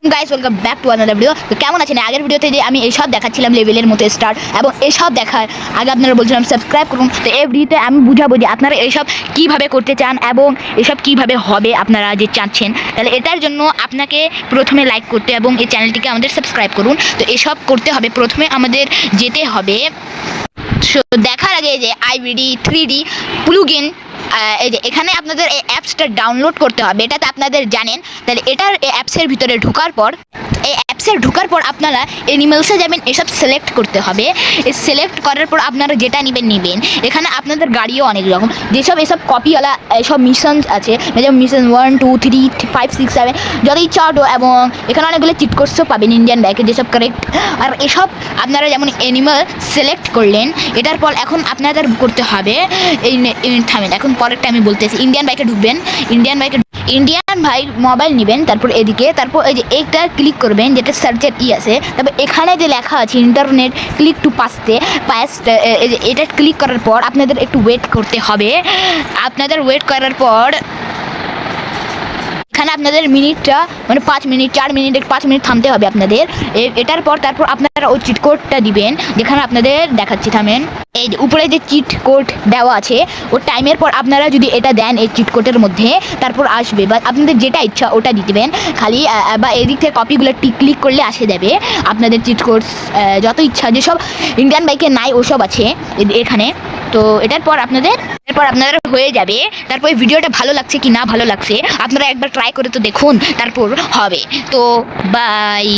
Guys welcome back to another video. তো কেমন আছেন? আগের ভিডিওতে যে আমি এইসব দেখাচ্ছিলাম লেভেলের মতো স্টার্ট এবং এইসব দেখার আগে আপনারা বলছিলাম সাবস্ক্রাইব করুন। তো এই ভিডিওতে আমি বুঝাবো যে আপনারা এইসব কীভাবে করতে চান এবং এসব কীভাবে হবে আপনারা যে চাচ্ছেন। তাহলে এটার জন্য আপনাকে প্রথমে লাইক করতে এবং এই চ্যানেলটিকে আমাদের সাবস্ক্রাইব করুন। তো এসব করতে হবে, প্রথমে আমাদের যেতে হবে দেখার আগে যে আইভিডি 3D প্লুগইন, এই যে এখানে আপনাদের এই অ্যাপসটা ডাউনলোড করতে হবে, এটাতে আপনাদের জানেন। তাহলে এটার এই অ্যাপসের ভিতরে ঢোকার পর আপনারা এনিমেলসে যাবেন, এসব সিলেক্ট করতে হবে। এই সিলেক্ট করার পর আপনারা যেটা নেবেন। এখানে আপনাদের গাড়িও অনেক রকম, যেসব এসব কপিওয়ালা এসব মিশন আছে, যেমন মিশন 1 2 3 5 6 7 যত ইচ্ছা অটো, এবং এখানে অনেকগুলো চিট কোডসও পাবেন ইন্ডিয়ান বাইকে, যেসব কারেক্ট। আর এসব আপনারা যেমন অ্যানিমাল সিলেক্ট করলেন, এটার পর এখন আপনাদের করতে হবে এই থামেন, এখন পরেরটা আমি বলতেছি। ইন্ডিয়ান বাইকে ঢুকবেন, ইন্ডিয়ান বাইক মোবাইল নেবেন, তারপর এদিকে, তারপর এই যে এইটা ক্লিক করবেন যেটা সার্চের আছে, তারপর এখানে যে লেখা আছে ইন্টারনেট ক্লিক টু পাস্ট, এটা ক্লিক করার পর আপনাদের একটু ওয়েট করতে হবে। আপনাদের ওয়েট করার পর এখানে আপনাদের মিনিটটা মানে 5 মিনিট 4 মিনিট 5 মিনিট থামতে হবে আপনাদের। এটার পর তারপর আপনারা ওই চিট কোডটা দিবেন, যেখানে আপনাদের দেখাচ্ছি, থামেন। এই উপরে যে চিট কোড দেওয়া আছে, ও টাইমের পর আপনারা যদি এটা দেন এই চিট কোডের মধ্যে, তারপর আসবে বা আপনাদের যেটা ইচ্ছা ওটা দিবেন খালি, বা এদিক থেকে কপিগুলো ক্লিক করলে আসে যাবে আপনাদের চিট কোড। যত ইচ্ছা যেসব ইন্ডিয়ান বাইকে নাই ওসব আছে এখানে। তো এটার পর আপনাদের হয়ে যাবে। তারপর ভিডিওটা ভালো লাগছে কি না ভালো লাগছে আপনারা একবার ট্রাই করে তো দেখুন, তারপর হবে। তো বাই।